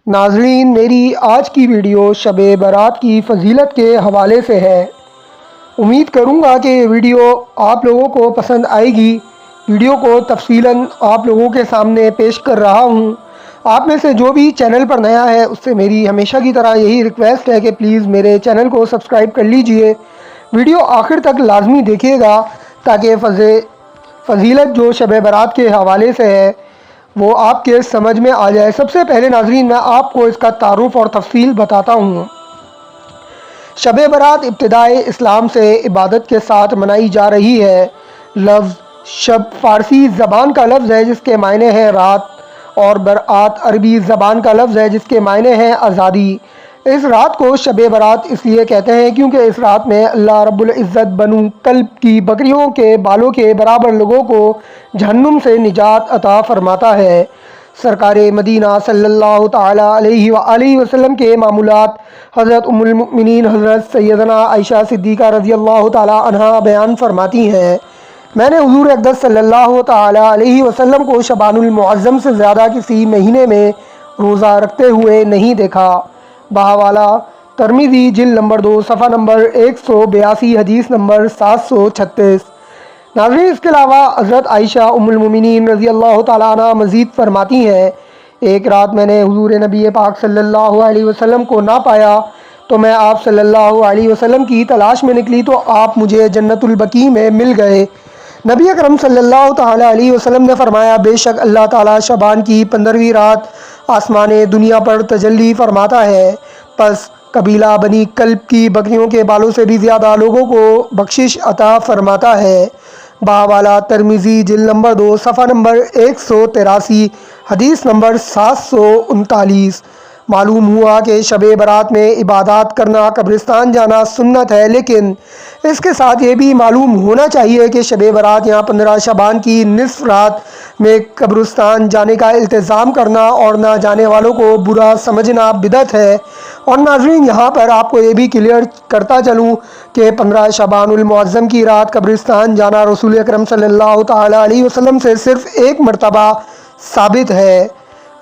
ناظرین، میری آج کی ویڈیو شب برات کی فضیلت کے حوالے سے ہے۔ امید کروں گا کہ یہ ویڈیو آپ لوگوں کو پسند آئے گی۔ ویڈیو کو تفصیلاً آپ لوگوں کے سامنے پیش کر رہا ہوں۔ آپ میں سے جو بھی چینل پر نیا ہے اس سے میری ہمیشہ کی طرح یہی ریکویسٹ ہے کہ پلیز میرے چینل کو سبسکرائب کر لیجئے۔ ویڈیو آخر تک لازمی دیکھیے گا تاکہ فضیلت جو شب برات کے حوالے سے ہے وہ آپ کے سمجھ میں آ جائے۔ سب سے پہلے ناظرین میں آپ کو اس کا تعارف اور تفصیل بتاتا ہوں۔ شب برات ابتدائے اسلام سے عبادت کے ساتھ منائی جا رہی ہے۔ لفظ شب فارسی زبان کا لفظ ہے جس کے معنی ہیں رات، اور برات عربی زبان کا لفظ ہے جس کے معنی ہیں آزادی۔ اس رات کو شب برات اس لیے کہتے ہیں کیونکہ اس رات میں اللہ رب العزت بنو کلب کی بکریوں کے بالوں کے برابر لوگوں کو جہنم سے نجات عطا فرماتا ہے۔ سرکار مدینہ صلی اللہ تعالیٰ علیہ وآلہ وسلم کے معمولات حضرت ام المؤمنین حضرت سیدنا عائشہ صدیقہ رضی اللہ تعالیٰ عنہا بیان فرماتی ہیں، میں نے حضور اقدس صلی اللہ تعالیٰ علیہ وسلم کو شعبان المعظم سے زیادہ کسی مہینے میں روزہ رکھتے ہوئے نہیں دیکھا۔ بہاوالہ ترمذی جلد نمبر 2 صفحہ نمبر 182 حدیث نمبر 736۔ ناظرین، اس کے علاوہ حضرت عائشہ ام المؤمنین رضی اللہ تعالیٰ عنہ مزید فرماتی ہیں، ایک رات میں نے حضور نبی پاک صلی اللہ علیہ وسلم کو نہ پایا تو میں آپ صلی اللہ علیہ وسلم کی تلاش میں نکلی تو آپ مجھے جنت البقیع میں مل گئے۔ نبی اکرم صلی اللہ تعالیٰ علیہ وسلم نے فرمایا، بے شک اللہ تعالیٰ شعبان کی 15ویں رات آسمان دنیا پر تجلی فرماتا ہے، پس قبیلہ بنی کلب کی بکریوں کے بالوں سے بھی زیادہ لوگوں کو بخشش عطا فرماتا ہے۔ بہاوالہ ترمذی جلد نمبر 2 صفحہ نمبر 183 حدیث نمبر 739۔ معلوم ہوا کہ شب برات میں عبادات کرنا قبرستان جانا سنت ہے، لیکن اس کے ساتھ یہ بھی معلوم ہونا چاہیے کہ شب برات یا 15 شعبان کی نصف رات میں قبرستان جانے کا التزام کرنا اور نہ جانے والوں کو برا سمجھنا بدعت ہے۔ اور ناظرین، یہاں پر آپ کو یہ بھی کلیئر کرتا چلوں کہ 15 شعبان المعظم کی رات قبرستان جانا رسول اکرم صلی اللہ تعالیٰ علیہ وسلم سے صرف ایک مرتبہ ثابت ہے۔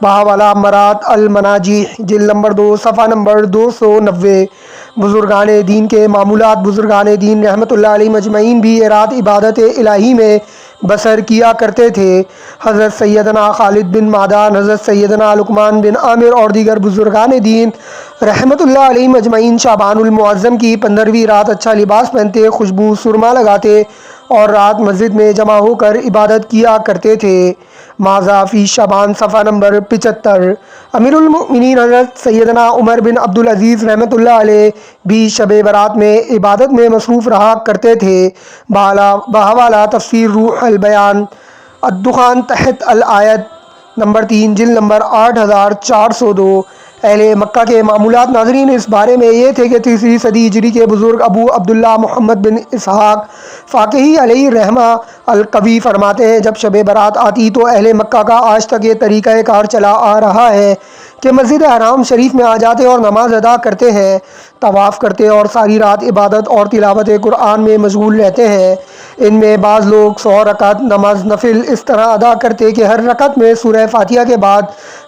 بہاوالہ مرات المناجیح جلد نمبر 2 صفحہ نمبر 290۔ بزرگان دین کے معمولات بزرگان دین رحمۃ اللہ علیہ مجمعین بھی یہ رات عبادت الہی میں بسر کیا کرتے تھے۔ حضرت سیدنا خالد بن معدان، حضرت سیدنا لقمان بن عامر اور دیگر بزرگان دین رحمۃ اللہ علیہ مجمعین شعبان المعظم کی 15ویں رات اچھا لباس پہنتے، خوشبو سرما لگاتے اور رات مسجد میں جمع ہو کر عبادت کیا کرتے تھے۔ ماذا فی شعبان صفحہ نمبر 75۔ امیر المؤمنین حضرت سیدنا عمر بن عبدالعزیز رحمۃ اللہ علیہ بھی شب برات میں عبادت میں مصروف رہا کرتے تھے۔ بہاوالہ تفسیر روح البیان الدخان تحت الآیت نمبر 3 جلد نمبر 8402۔ اہل مکہ کے معمولات ناظرین اس بارے میں یہ تھے کہ 3 صدی ہجری کے بزرگ ابو عبداللہ محمد بن اسحاق فاقہی علیہ رحمہ القوی فرماتے ہیں، جب شب برات آتی تو اہل مکہ کا آج تک یہ طریقہ کار چلا آ رہا ہے کہ مسجد حرام شریف میں آ جاتے اور نماز ادا کرتے ہیں، طواف کرتے اور ساری رات عبادت اور تلاوت قرآن میں مشغول رہتے ہیں۔ ان میں بعض لوگ 100 رکعت نماز نفل اس طرح ادا کرتے کہ ہر رکعت میں سورہ فاتحہ کے بعد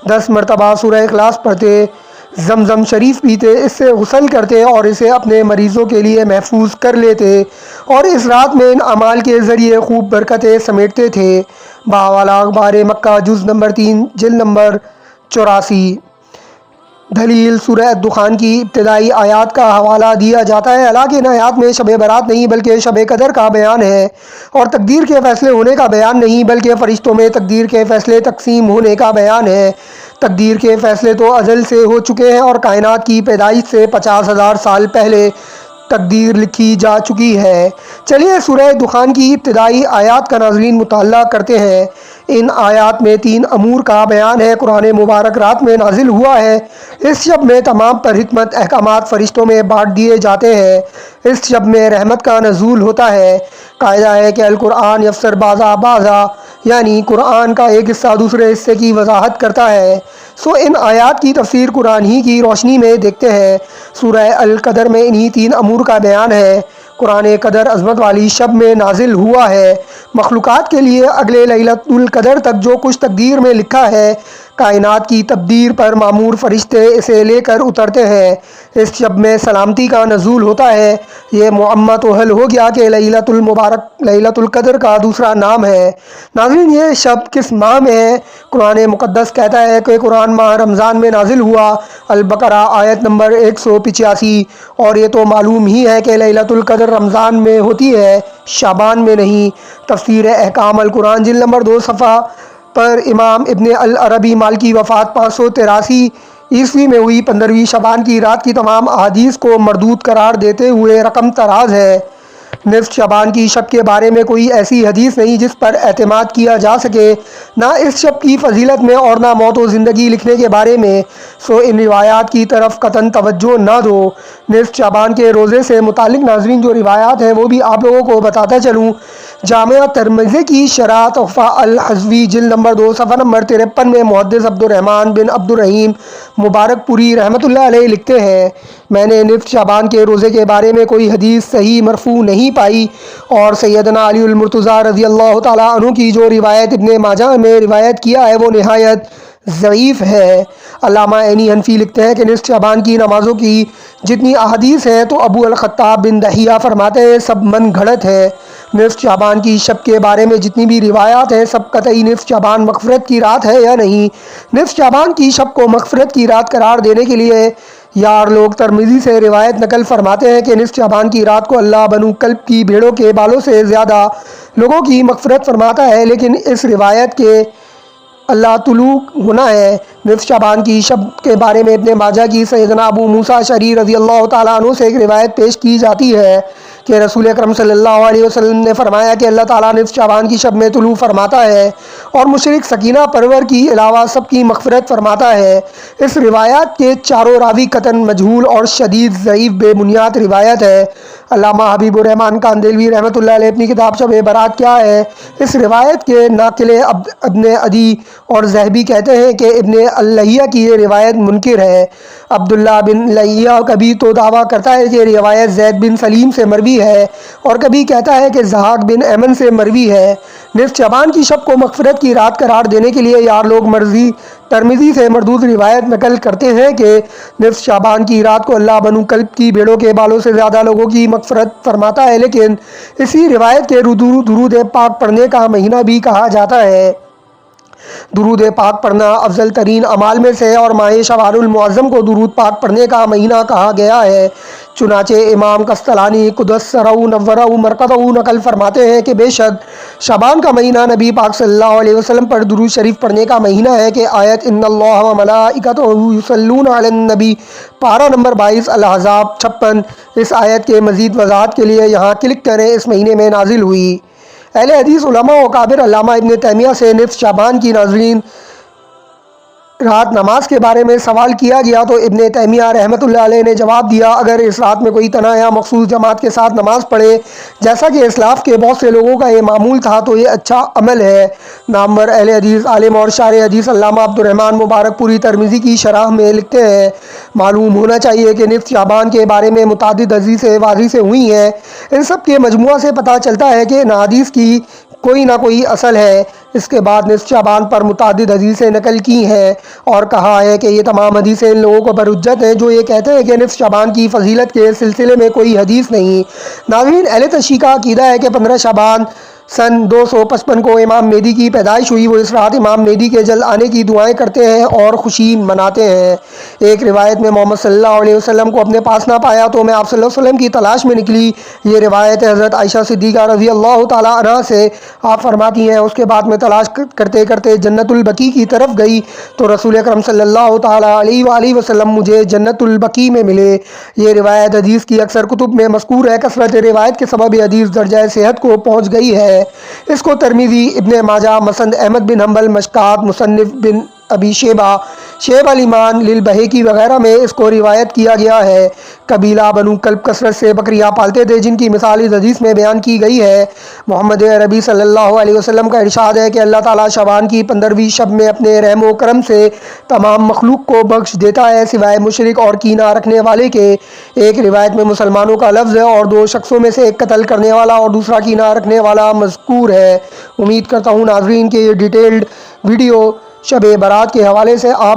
10 مرتبہ سورہ اخلاص پڑھتے، زمزم شریف پیتے، اس سے غسل کرتے اور اسے اپنے مریضوں کے لیے محفوظ کر لیتے اور اس رات میں ان اعمال کے ذریعے خوب برکتیں سمیٹتے تھے۔ بہاوالہ اخبار مکہ جز نمبر 3 جلد نمبر 84۔ دلیل سورہ الدخان کی ابتدائی آیات کا حوالہ دیا جاتا ہے، حالانکہ ان آیات میں شب برات نہیں بلکہ شب قدر کا بیان ہے اور تقدیر کے فیصلے ہونے کا بیان نہیں بلکہ فرشتوں میں تقدیر کے فیصلے تقسیم ہونے کا بیان ہے۔ تقدیر کے فیصلے تو ازل سے ہو چکے ہیں اور کائنات کی پیدائش سے 50,000 سال پہلے تقدیر لکھی جا چکی ہے۔ چلیے سورہ دخان کی ابتدائی آیات کا ناظرین مطالعہ کرتے ہیں۔ ان آیات میں 3 امور کا بیان ہے۔ قرآن مبارک رات میں نازل ہوا ہے۔ اس شب میں تمام پرحکمت احکامات فرشتوں میں بانٹ دیے جاتے ہیں۔ اس شب میں رحمت کا نزول ہوتا ہے۔ قاعدہ ہے کہ القرآن یفسر بعضا بعضا، یعنی قرآن کا ایک حصہ دوسرے حصے کی وضاحت کرتا ہے۔ ان آیات کی تفسیر قرآن ہی کی روشنی میں دیکھتے ہیں۔ سورہ القدر میں انہی 3 امور کا بیان ہے۔ قرآن قدر عظمت والی شب میں نازل ہوا ہے۔ مخلوقات کے لیے اگلے لیلۃ القدر تک جو کچھ تقدیر میں لکھا ہے کائنات کی تدبیر پر مامور فرشتے اسے لے کر اترتے ہیں۔ اس شب میں سلامتی کا نزول ہوتا ہے۔ یہ معمہ تو حل ہو گیا کہ لیلۃ القدر کا دوسرا نام ہے۔ ناظرین، یہ شب کس ماہ میں ہے؟ قرآن مقدس کہتا ہے کہ قرآن ماہ رمضان میں نازل ہوا، البقرہ آیت نمبر 185۔ اور یہ تو معلوم ہی ہے کہ لیلۃ القدر رمضان میں ہوتی ہے، شعبان میں نہیں۔ تفسیر احکام القرآن جلد نمبر 2 صفحہ پر امام ابن العربی مالکی وفات 583 عیسوی میں ہوئی 15ویں شعبان کی رات کی تمام احادیث کو مردود قرار دیتے ہوئے رقم تراز ہے۔ نصف شعبان کی شب کے بارے میں کوئی ایسی حدیث نہیں جس پر اعتماد کیا جا سکے، نہ اس شب کی فضیلت میں اور نہ موت و زندگی لکھنے کے بارے میں، سو ان روایات کی طرف قطعاً توجہ نہ دو۔ نصف شعبان کے روزے سے متعلق ناظرین جو روایات ہیں وہ بھی آپ لوگوں کو بتاتا چلوں۔ جامعہ ترمذی کی شرح تحفہ الحذوی جلد نمبر 2 صفحہ نمبر 53 میں محدث عبد الرحمن بن عبد الرحیم مبارک پوری رحمۃ اللہ علیہ لکھتے ہیں، میں نے نصف شعبان کے روزے کے بارے میں کوئی حدیث صحیح مرفوع نہیں پائی، اور سیدنا علی المرتضیٰ رضی اللہ تعالیٰ عنہ کی جو روایت ابن ماجہ میں روایت کیا ہے وہ نہایت ضعیف ہے۔ علامہ عینی حنفی لکھتے ہیں کہ نصف شعبان کی نمازوں کی جتنی احادیث ہیں تو ابو الخطاب بن دحیہ فرماتے ہیں سب من گھڑت ہے۔ نصف شعبان کی شب کے بارے میں جتنی بھی روایات ہیں سب قطعی نصف شعبان مغفرت کی رات ہے یا نہیں۔ نصف شعبان کی شب کو مغفرت کی رات قرار دینے کے لیے یار لوگ ترمذی سے روایت نقل فرماتے ہیں کہ نصف شعبان کی رات کو اللہ بنو کلب کی بھیڑوں کے بالوں سے زیادہ لوگوں کی مغفرت فرماتا ہے، لیکن اس روایت کے اللہ طلوع ہونا ہے۔ نصف شعبان کی شب کے بارے میں ابن ماجہ کی سیدنا ابو موسیٰ اشعری رضی اللہ تعالیٰ عنہ سے ایک روایت پیش کی جاتی ہے کہ رسول اکرم صلی اللہ علیہ وسلم نے فرمایا کہ اللہ تعالیٰ نصف شعبان کی شب میں طلوع فرماتا ہے اور مشرک سکینہ پرور کی علاوہ سب کی مغفرت فرماتا ہے۔ اس روایات کے چاروں راوی قطعاً مجہول اور شدید ضعیف بے بنیاد روایت ہے۔ علامہ حبیب الرحمن کاندھلوی رحمۃ اللہ علیہ اپنی کتاب شب برات کیا ہے اس روایت کے ناقل ابن عدی اور ذہبی کہتے ہیں کہ ابن اللیہ کی یہ روایت منکر ہے۔ عبداللہ بن لیہ کبھی تو دعویٰ کرتا ہے کہ روایت زید بن سلیم سے مروی ہے اور کبھی کہتا ہے کہ زہاق بن ایمن سے مروی ہے۔ نصف شعبان کی شب کو مغفرت کی رات قرار دینے کے لیے یار لوگ ترمذی سے مردود روایت نقل کرتے ہیں کہ نصف شعبان کی رات کو اللہ بنو کلب کی بھیڑوں کے بالوں سے زیادہ لوگوں کی مغفرت فرماتا ہے، لیکن اسی روایت کے درود پاک پڑھنے کا مہینہ بھی کہا جاتا ہے۔ درود پاک پڑھنا افضل ترین اعمال میں سے اور ماہ شوال المعظم کو درود پاک پڑھنے کا مہینہ کہا گیا ہے۔ چنانچہ امام قسطلانی قدس سرہ نورہ مرقدہ نقل فرماتے ہیں کہ بے شک شعبان کا مہینہ نبی پاک صلی اللہ علیہ وسلم پر درود شریف پڑھنے کا مہینہ ہے کہ آیت ان اللہ و ملائکتہ یصلون علی النبی پارہ نمبر 22 الاحزاب 56 اس آیت کے مزید وضاحت کے لیے یہاں کلک کریں اس مہینے میں نازل ہوئی۔ اہل حدیث علماء و اکابر علامہ ابن تیمیہ سے نصف شعبان کی ناظرین رات نماز کے بارے میں سوال کیا گیا تو ابن تیمیہ رحمۃ اللہ علیہ نے جواب دیا، اگر اس رات میں کوئی تنہا یا مخصوص جماعت کے ساتھ نماز پڑھے جیسا کہ اسلاف کے بہت سے لوگوں کا یہ معمول تھا تو یہ اچھا عمل ہے۔ نامور اہل حدیث عالم اور شارح حدیث علامہ عبد الرحمن مبارک پوری ترمذی کی شرح میں لکھتے ہیں، معلوم ہونا چاہیے کہ نصف شعبان کے بارے میں متعدد حدیثیں واضح سے ہوئی ہیں، ان سب کے مجموعہ سے پتہ چلتا ہے کہ ان حدیث کی کوئی نہ کوئی اصل ہے۔ اس کے بعد نصف شعبان پر متعدد حدیثیں نقل کی ہیں اور کہا ہے کہ یہ تمام حدیثیں ان لوگوں کو پر حجت ہیں جو یہ کہتے ہیں کہ نصف شعبان کی فضیلت کے سلسلے میں کوئی حدیث نہیں۔ ناظرین، اہل تشیع کا عقیدہ ہے کہ 15 شعبان سن 255 کو امام مہدی کی پیدائش ہوئی۔ وہ اس رات امام مہدی کے جلد آنے کی دعائیں کرتے ہیں اور خوشی مناتے ہیں۔ ایک روایت میں محمد صلی اللہ علیہ وسلم کو اپنے پاس نہ پایا تو میں آپ صلی اللہ علیہ وسلم کی تلاش میں نکلی۔ یہ روایت حضرت عائشہ صدیقہ رضی اللہ تعالیٰ عنہا سے آپ فرماتی ہیں، اس کے بعد میں تلاش کرتے کرتے جنت البقیع کی طرف گئی تو رسول اکرم صلی اللہ تعالیٰ علیہ وآلہ وسلم مجھے جنت البقیع میں ملے۔ یہ روایت حدیث کی اکثر کتب میں مذکور ہے۔ کثرت روایت کے سبب یہ حدیث درجہ صحت کو پہنچ گئی ہے۔ اس کو ترمذی، ابن ماجہ، مسند احمد بن حنبل، مشکات، مصنف بن ابی شیبہ، شیب الایمان للبہقی وغیرہ میں اس کو روایت کیا گیا ہے۔ قبیلہ بنو کلب کثرت سے بکریاں پالتے تھے جن کی مثال اس حدیث میں بیان کی گئی ہے۔ محمد عربی صلی اللہ علیہ وسلم کا ارشاد ہے کہ اللہ تعالیٰ شعبان کی 15ویں شب میں اپنے رحم و کرم سے تمام مخلوق کو بخش دیتا ہے سوائے مشرک اور کینہ رکھنے والے کے۔ ایک روایت میں مسلمانوں کا لفظ ہے اور دو شخصوں میں سے ایک قتل کرنے والا اور دوسرا کینہ رکھنے والا مذکور ہے۔ امید کرتا ہوں ناظرین کہ یہ ڈیٹیلڈ ویڈیو شب برات کے حوالے سے آپ